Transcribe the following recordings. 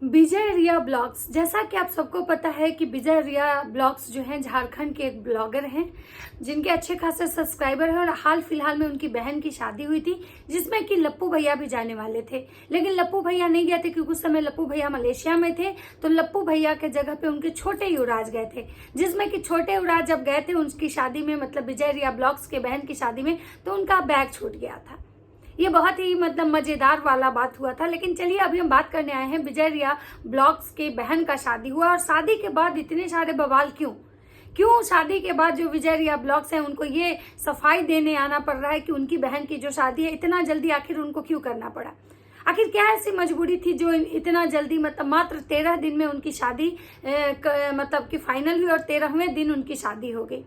विजय रिया blogs, जैसा कि आप सबको पता है कि विजय रिया ब्लॉग्स जो हैं झारखंड के एक ब्लॉगर हैं जिनके अच्छे खासे सब्सक्राइबर हैं। और हाल फिलहाल में उनकी बहन की शादी हुई थी जिसमें कि लप्पू भैया भी जाने वाले थे, लेकिन लप्पू भैया नहीं गए थे क्योंकि उस समय लप्पू भैया मलेशिया में थे। तो लप्पू भैया के जगह पे उनके छोटे युवराज गए थे, जिसमें कि छोटे युवराज जब गए थे उनकी शादी में, मतलब विजय रिया ब्लॉग्स के बहन की शादी में, तो उनका बैग छूट गया था। ये बहुत ही मजेदार वाला बात हुआ था। लेकिन चलिए अभी हम बात करने आए हैं विजय रिया ब्लॉग्स के बहन का शादी हुआ और शादी के बाद इतने सारे बवाल क्यों शादी के बाद जो विजय रिया ब्लॉग्स हैं उनको ये सफाई देने आना पड़ रहा है कि उनकी बहन की जो शादी है इतना जल्दी आखिर उनको क्यों करना पड़ा। आखिर क्या ऐसी मजबूरी थी जो इतना जल्दी, मतलब मात्र 13 दिन में उनकी शादी मतलब कि फाइनल हुई और 13वें दिन उनकी शादी हो गई।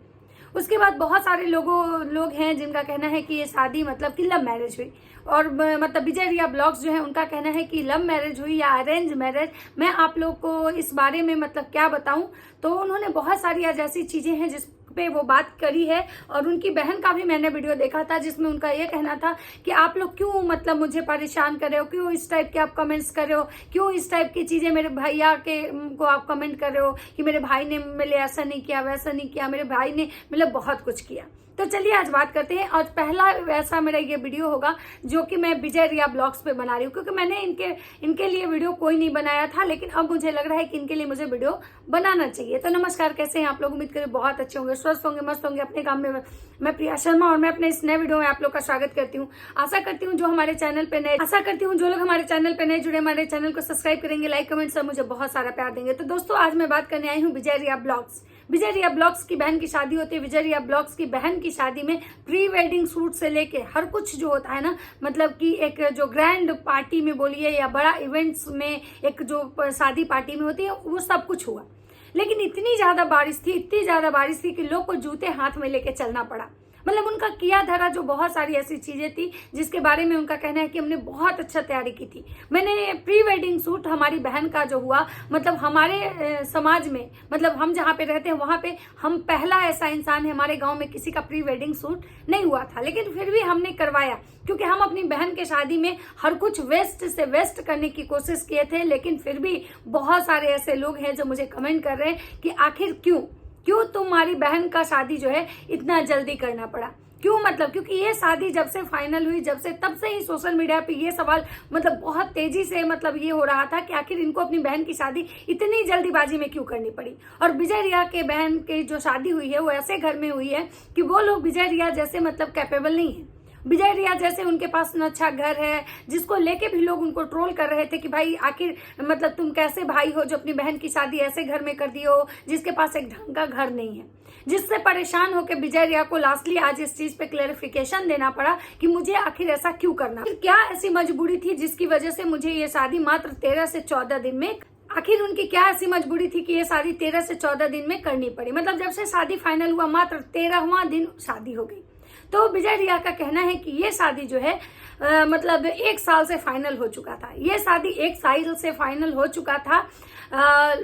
उसके बाद बहुत सारे लोग हैं जिनका कहना है कि ये शादी मतलब कि लव मैरिज हुई। और मतलब विजय रिया ब्लॉग्स जो है उनका कहना है कि लव मैरिज हुई या अरेंज मैरिज, मैं आप लोग को इस बारे में मतलब क्या बताऊं। तो उन्होंने बहुत सारी आज ऐसी चीजें हैं जिस पे वो बात करी है। और उनकी बहन का भी मैंने वीडियो देखा था जिसमें उनका ये कहना था कि आप लोग क्यों मतलब मुझे परेशान कर रहे हो, क्यों इस टाइप के आप कमेंट्स कर रहे हो, क्यों इस टाइप की चीजें मेरे भैया के को आप कमेंट कर रहे हो कि मेरे भाई ने मेरे ऐसा नहीं किया वैसा नहीं किया, मेरे भाई ने मतलब बहुत कुछ किया। तो चलिए आज बात करते हैं। और पहला वैसा मेरा ये वीडियो होगा जो कि मैं विजय रिया ब्लॉग्स पे बना रही हूँ, क्योंकि मैंने इनके लिए वीडियो कोई नहीं बनाया था, लेकिन अब मुझे लग रहा है कि इनके लिए मुझे वीडियो बनाना चाहिए। तो नमस्कार, कैसे हैं आप लोग? उम्मीद करें बहुत अच्छे होंगे, स्वस्थ होंगे, मस्त होंगे अपने काम में। मैं प्रिया शर्मा और मैं अपने इस नए वीडियो में आप लोग का स्वागत करती हूँ। आशा करती हूँ जो लोग हमारे चैनल पे नए जुड़े हमारे चैनल को सब्सक्राइब करेंगे, लाइक कमेंट से मुझे बहुत सारा प्यार देंगे। तो दोस्तों आज मैं बात करने आई हूँ विजय रिया ब्लॉग्स। विजय रिया ब्लॉग्स की बहन की शादी होती है। विजय रिया ब्लॉग्स की बहन की शादी में प्री वेडिंग शूट से लेके हर कुछ जो होता है ना, मतलब कि एक जो ग्रैंड पार्टी में बोलिए या बड़ा इवेंट्स में एक जो शादी पार्टी में होती है वो सब कुछ हुआ। लेकिन इतनी ज्यादा बारिश थी कि लोग को जूते हाथ में लेके चलना पड़ा। मतलब उनका किया धरा जो बहुत सारी ऐसी चीजें थी जिसके बारे में उनका कहना है कि हमने बहुत अच्छा तैयारी की थी। मैंने प्री वेडिंग शूट हमारी बहन का जो हुआ, मतलब हमारे समाज में, मतलब हम जहाँ पे रहते हैं वहां पे हम पहला ऐसा इंसान है, हमारे गांव में किसी का प्री वेडिंग शूट नहीं हुआ था, लेकिन फिर भी हमने करवाया क्योंकि हम अपनी बहन के शादी में हर कुछ वेस्ट से वेस्ट करने की कोशिश किए थे। लेकिन फिर भी बहुत सारे ऐसे लोग हैं जो मुझे कमेंट कर रहे हैं कि आखिर क्यों तुम्हारी बहन का शादी जो है इतना जल्दी करना पड़ा, क्यों? मतलब क्योंकि ये शादी जब से फाइनल हुई, तब से ही सोशल मीडिया पे ये सवाल मतलब बहुत तेजी से मतलब ये हो रहा था कि आखिर इनको अपनी बहन की शादी इतनी जल्दीबाजी में क्यों करनी पड़ी। और विजय रिया के बहन की जो शादी हुई है वो ऐसे घर में हुई है कि वो लोग विजय रिया जैसे मतलब कैपेबल नहीं है। विजय रिया जैसे उनके पास न अच्छा घर है, जिसको लेके भी लोग उनको ट्रोल कर रहे थे कि भाई आखिर मतलब तुम कैसे भाई हो जो अपनी बहन की शादी ऐसे घर में कर दी हो जिसके पास एक ढंग का घर नहीं है। जिससे परेशान होकर विजय रिया को लास्टली आज इस चीज पे क्लेरिफिकेशन देना पड़ा कि मुझे आखिर ऐसा क्यों करना, क्या ऐसी मजबूरी थी जिसकी वजह से मुझे ये शादी मात्र 13 से 14 दिन में, आखिर उनकी क्या ऐसी मजबूरी थी कि ये शादी 13 से 14 दिन में करनी पड़ी। मतलब जब से शादी फाइनल हुआ मात्र 13वां दिन शादी हो गई। तो विजय रिया का कहना है कि ये शादी जो है मतलब 1 साल से फाइनल हो चुका था। ये शादी 1 साल से फाइनल हो चुका था।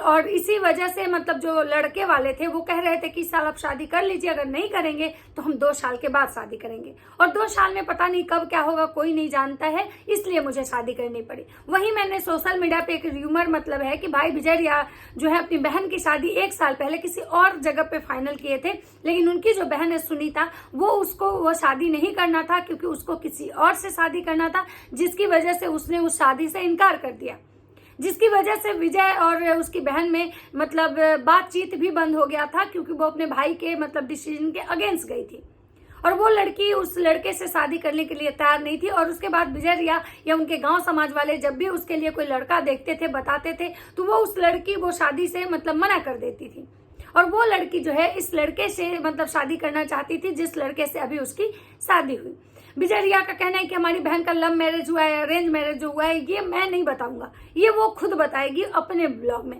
और इसी वजह से मतलब जो लड़के वाले थे वो कह रहे थे कि इस साल आप शादी कर लीजिए, अगर नहीं करेंगे तो हम 2 साल के बाद शादी करेंगे। और 2 साल में पता नहीं कब क्या होगा, कोई नहीं जानता है, इसलिए मुझे शादी करनी पड़ी। वहीं मैंने सोशल मीडिया पे एक र्यूमर मतलब है कि भाई विजय रिया जो है अपनी बहन की शादी 1 साल पहले किसी और जगह पे फाइनल किए थे, लेकिन उनकी जो बहन है सुनीता वो शादी नहीं करना था क्योंकि उसको किसी और से शादी करना था, जिसकी वजह से उसने उस शादी से इनकार कर दिया। जिसकी वजह से विजय और उसकी बहन में मतलब बातचीत भी बंद हो गया था क्योंकि वो अपने भाई के मतलब डिसीजन के अगेंस्ट गई थी और वो लड़की उस लड़के से शादी करने के लिए तैयार नहीं थी। और उसके बाद विजय रिया या उनके गांव समाज वाले जब भी उसके लिए कोई लड़का देखते थे, बताते थे, तो वो उस लड़की वो शादी से मतलब मना कर देती थी। और वो लड़की जो है इस लड़के से मतलब शादी करना चाहती थी जिस लड़के से अभी उसकी शादी हुई। विजय रिया का कहना है कि हमारी बहन का लव मैरिज हुआ है, अरेंज मैरिज हुआ है, ये मैं नहीं बताऊंगा, ये वो खुद बताएगी अपने ब्लॉग में।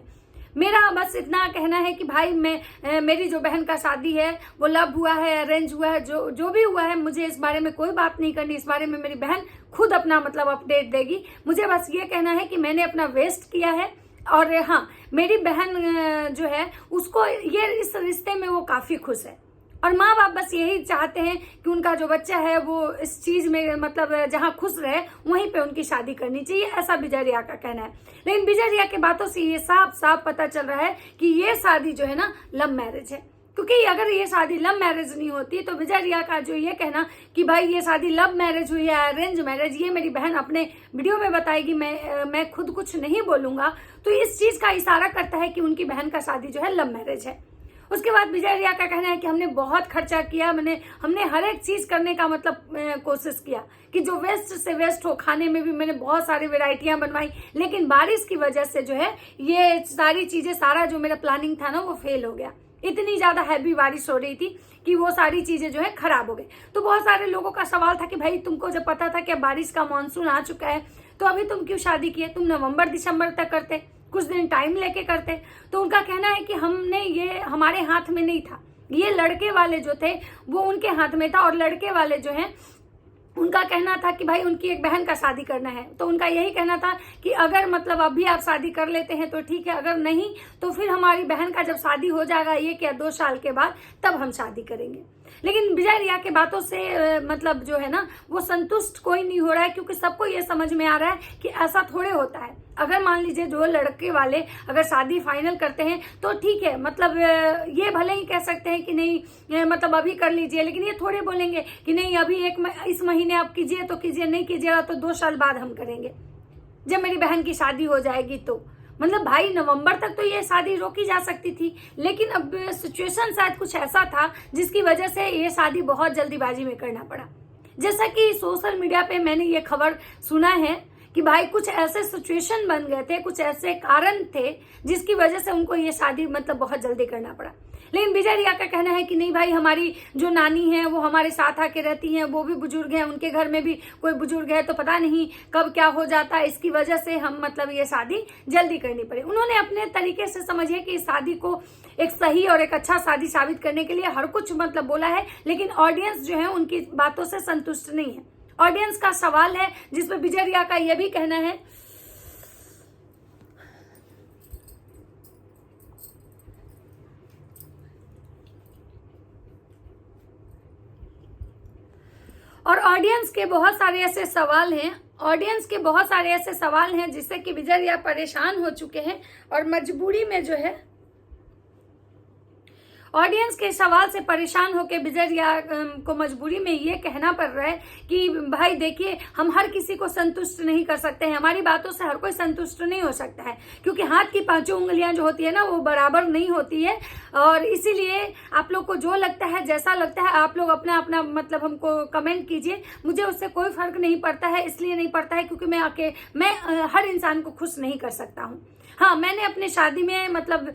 मेरा बस इतना कहना है कि भाई मेरी जो बहन का शादी है वो लव हुआ है, अरेंज हुआ है, जो भी हुआ है, मुझे इस बारे में कोई बात नहीं करनी। इस बारे में मेरी बहन खुद अपना मतलब अपडेट देगी। मुझे बस ये कहना है कि मैंने अपना वेस्ट किया है। और हाँ, मेरी बहन जो है उसको ये इस रिश्ते में वो काफी खुश है। और माँ बाप बस यही चाहते हैं कि उनका जो बच्चा है वो इस चीज में मतलब जहाँ खुश रहे वहीं पे उनकी शादी करनी चाहिए, ऐसा विजय रिया का कहना है। लेकिन विजय रिया के बातों से ये साफ साफ पता चल रहा है कि ये शादी जो है ना लव मैरिज है, क्योंकि अगर ये शादी लव मैरिज नहीं होती तो विजय रिया का जो ये कहना कि भाई ये शादी लव मैरिज हुई है अरेंज मैरिज, ये मेरी बहन अपने वीडियो में बताएगी, मैं खुद कुछ नहीं बोलूंगा, तो इस चीज का इशारा करता है कि उनकी बहन का शादी जो है लव मैरिज है। उसके बाद विजय रिया का कहना है कि हमने बहुत खर्चा किया, हमने हर एक चीज करने का मतलब कोशिश किया कि जो वेस्ट से वेस्ट हो, खाने में भी मैंने बहुत सारी वेराइटियां बनवाई, लेकिन बारिश की वजह से जो है ये सारी चीजें, सारा जो मेरा प्लानिंग था ना वो फेल हो गया। इतनी ज्यादा हैवी बारिश हो रही थी कि वो सारी चीजें जो है खराब हो गई। तो बहुत सारे लोगों का सवाल था कि भाई तुमको जब पता था कि बारिश का मानसून आ चुका है तो अभी तुम क्यों शादी किए, तुम नवंबर दिसंबर तक करते, कुछ दिन टाइम लेके करते। तो उनका कहना है कि ये हमारे हाथ में नहीं था, ये लड़के वाले जो थे वो उनके हाथ में था, और लड़के वाले जो हैं उनका कहना था कि भाई उनकी एक बहन का शादी करना है। तो उनका यही कहना था कि अगर मतलब अभी आप शादी कर लेते हैं तो ठीक है, अगर नहीं तो फिर हमारी बहन का जब शादी हो जाएगा 1 या 2 साल के बाद तब हम शादी करेंगे। लेकिन विजय रिया के बातों से मतलब जो है ना वो संतुष्ट कोई नहीं हो रहा है, क्योंकि सबको ये समझ में आ रहा है कि ऐसा थोड़े होता है। अगर मान लीजिए जो लड़के वाले अगर शादी फाइनल करते हैं तो ठीक है, मतलब ये भले ही कह सकते हैं कि नहीं मतलब अभी कर लीजिए, लेकिन ये थोड़े बोलेंगे कि नहीं अभी इस महीने आप कीजिए तो कीजिए, नहीं कीजिएगा तो 2 साल बाद हम करेंगे जब मेरी बहन की शादी हो जाएगी। तो मतलब भाई नवंबर तक तो ये शादी रोकी जा सकती थी, लेकिन अब सिचुएशन शायद कुछ ऐसा था जिसकी वजह से ये शादी बहुत जल्दीबाजी में करना पड़ा। जैसा कि सोशल मीडिया पे मैंने ये खबर सुना है कि भाई कुछ ऐसे सिचुएशन बन गए थे, कुछ ऐसे कारण थे जिसकी वजह से उनको ये शादी मतलब बहुत जल्दी करना पड़ा। लेकिन विजय रिया का कहना है कि नहीं भाई, हमारी जो नानी है वो हमारे साथ आके रहती हैं, वो भी बुजुर्ग हैं, उनके घर में भी कोई बुजुर्ग है, तो पता नहीं कब क्या हो जाता है, इसकी वजह से हम मतलब ये शादी जल्दी करनी पड़ी। उन्होंने अपने तरीके से समझिए कि इस शादी को एक सही और एक अच्छा शादी साबित करने के लिए हर कुछ मतलब बोला है, लेकिन ऑडियंस जो है उनकी बातों से संतुष्ट नहीं है। ऑडियंस का सवाल है जिसपे विजय रिया का यह भी कहना है और ऑडियंस के बहुत सारे ऐसे सवाल हैं जिससे कि विजय रिया परेशान हो चुके हैं और मजबूरी में जो है ऑडियंस के सवाल से परेशान होकर विजय रिया को मजबूरी में ये कहना पड़ रहा है कि भाई देखिए, हम हर किसी को संतुष्ट नहीं कर सकते हैं, हमारी बातों से हर कोई संतुष्ट नहीं हो सकता है, क्योंकि हाथ की 5 उंगलियां जो होती है ना वो बराबर नहीं होती है। और इसीलिए आप लोग को जो लगता है, जैसा लगता है, आप लोग अपना अपना मतलब हमको कमेंट कीजिए, मुझे उससे कोई फर्क नहीं पड़ता है। इसलिए नहीं पड़ता है क्योंकि मैं हर इंसान को खुश नहीं कर सकता हूँ। हाँ, मैंने अपनी शादी में मतलब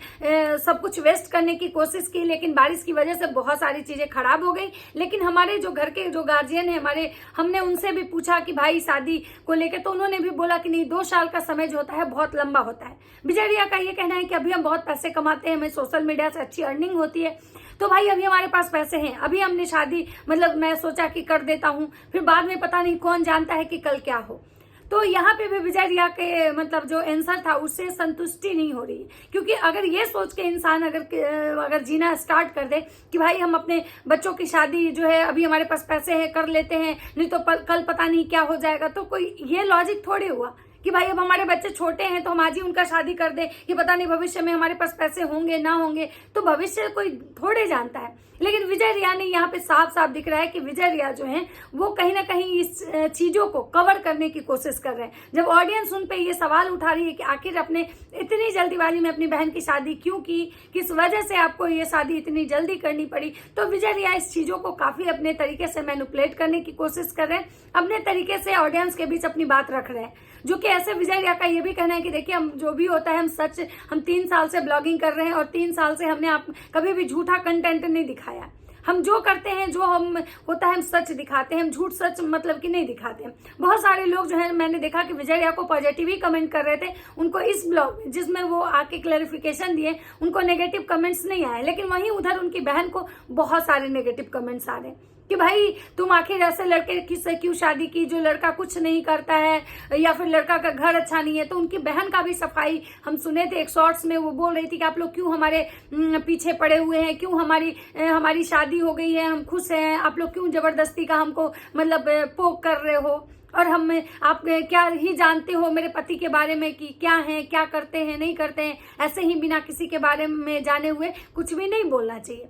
सब कुछ वेस्ट करने की कोशिश की, लेकिन बारिश की वजह से बहुत सारी चीजें खराब हो गई। लेकिन हमारे जो घर के जो गार्जियन है हमने उनसे भी पूछा कि भाई शादी को लेकर, तो उन्होंने भी बोला कि नहीं, 2 साल का समय जो होता है बहुत लंबा होता है। विजय रिया का ये कहना है कि अभी हम बहुत पैसे कमाते हैं, हमें सोशल मीडिया से अच्छी अर्निंग होती है, तो भाई अभी हमारे पास पैसे हैं, अभी हमने शादी मतलब मैं सोचा कि कर देता हूँ, फिर बाद में पता नहीं, कौन जानता है कि कल क्या हो। तो यहाँ पे भी विजय रिया के मतलब जो आंसर था उससे संतुष्टि नहीं हो रही, क्योंकि अगर ये सोच के इंसान अगर जीना स्टार्ट कर दे कि भाई हम अपने बच्चों की शादी जो है अभी हमारे पास पैसे है कर लेते हैं, नहीं तो कल पता नहीं क्या हो जाएगा, तो कोई ये लॉजिक थोड़ी हुआ कि भाई अब हमारे बच्चे छोटे हैं तो हम आज ही उनका शादी कर दें, कि पता नहीं भविष्य में हमारे पास पैसे होंगे ना होंगे, तो भविष्य कोई थोड़े जानता है। लेकिन विजय रिया ने यहाँ पे साफ साफ दिख रहा है कि विजय रिया जो है वो कहीं ना कहीं इस चीजों को कवर करने की कोशिश कर रहे हैं। जब ऑडियंस उन पे ये सवाल उठा रही है कि आखिर अपने इतनी जल्दीबाजी में अपनी बहन की शादी क्यों की, किस वजह से आपको ये शादी इतनी जल्दी करनी पड़ी, तो विजय रिया इस चीजों को काफी अपने तरीके से मैनिपुलेट करने की कोशिश कर रहे हैं, अपने तरीके से ऑडियंस के बीच अपनी बात रख रहे हैं। जो कि ऐसे विजय रिया का ये भी कहना है कि देखिए, हम जो भी होता है हम 3 साल से ब्लॉगिंग कर रहे हैं और 3 साल से हमने कभी भी झूठा कंटेंट नहीं दिखाया। हम जो करते हैं, जो हम होता है, हम सच दिखाते हैं, हम झूठ सच मतलब कि नहीं दिखाते हैं। बहुत सारे लोग जो है मैंने देखा कि विजय रिया को पॉजिटिव ही कमेंट कर रहे थे, उनको इस ब्लॉग जिसमें वो आके क्लैरिफिकेशन दिए उनको नेगेटिव कमेंट्स नहीं आए, लेकिन वहीं उधर उनकी बहन को बहुत सारे नेगेटिव कमेंट्स आ रहे हैं। कि भाई तुम आखिर ऐसे लड़के किससे क्यों शादी की जो लड़का कुछ नहीं करता है या फिर लड़का का घर अच्छा नहीं है। तो उनकी बहन का भी सफाई हम सुने थे एक शॉर्ट्स में, वो बोल रही थी कि आप लोग क्यों हमारे पीछे पड़े हुए हैं, क्यों हमारी शादी हो गई है, हम खुश हैं, आप लोग क्यों जबरदस्ती का हमको मतलब पोक कर रहे हो, और आप क्या ही जानते हो मेरे पति के बारे में कि क्या है, क्या करते हैं, नहीं करते हैं। ऐसे ही बिना किसी के बारे में जाने हुए कुछ भी नहीं बोलना चाहिए।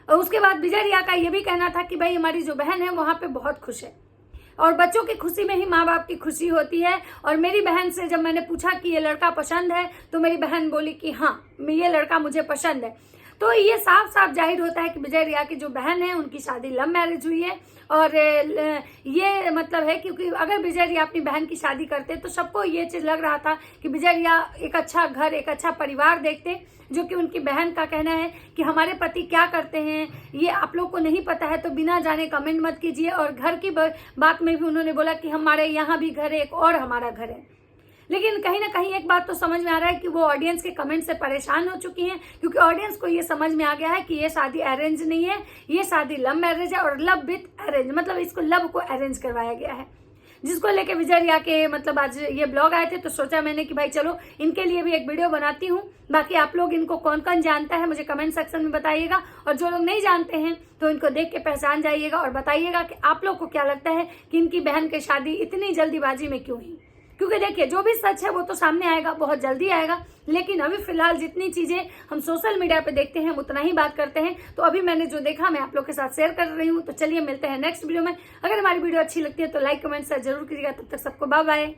और उसके बाद विजय रिया का ये भी कहना था कि भाई हमारी जो बहन है वहां पे बहुत खुश है और बच्चों की खुशी में ही माँ बाप की खुशी होती है। और मेरी बहन से जब मैंने पूछा कि ये लड़का पसंद है तो मेरी बहन बोली कि हाँ ये लड़का मुझे पसंद है। तो ये साफ साफ जाहिर होता है कि विजय रिया की जो बहन है उनकी शादी लव मैरिज हुई है। और ये मतलब है क्योंकि अगर विजय रिया अपनी बहन की शादी करते तो सबको ये चीज लग रहा था कि विजय रिया एक अच्छा घर, एक अच्छा परिवार देखते, जो कि उनकी बहन का कहना है कि हमारे पति क्या करते हैं ये आप लोग को नहीं पता है तो बिना जाने कमेंट मत कीजिए। और घर की बात में भी उन्होंने बोला कि हमारे यहाँ भी घर है, एक और हमारा घर है। लेकिन कहीं ना कहीं एक बात तो समझ में आ रहा है कि वो ऑडियंस के कमेंट से परेशान हो चुकी हैं, क्योंकि ऑडियंस को ये समझ में आ गया है कि ये शादी अरेंज नहीं है, ये शादी लव मैरिज है। और लव विथ अरेंज मतलब इसको लव को अरेंज करवाया गया है, जिसको लेके विजय रिया के मतलब आज ये ब्लॉग आए थे। तो सोचा मैंने कि भाई चलो इनके लिए भी एक वीडियो बनाती हूँ। बाकी आप लोग इनको कौन कौन जानता है मुझे कमेंट सेक्शन में बताइएगा, और जो लोग नहीं जानते हैं तो इनको देख के पहचान जाइएगा और बताइएगा कि आप लोग को क्या लगता है कि इनकी बहन की शादी इतनी जल्दीबाजी में क्यों हुई। क्योंकि देखिए जो भी सच है वो तो सामने आएगा, बहुत जल्दी आएगा, लेकिन अभी फिलहाल जितनी चीजें हम सोशल मीडिया पे देखते हैं उतना ही बात करते हैं। तो अभी मैंने जो देखा मैं आप लोग के साथ शेयर कर रही हूँ। तो चलिए मिलते हैं नेक्स्ट वीडियो में। अगर हमारी वीडियो अच्छी लगती है तो लाइक कमेंट शेयर जरूर कीजिएगा। तब तक सबको बाय बाय।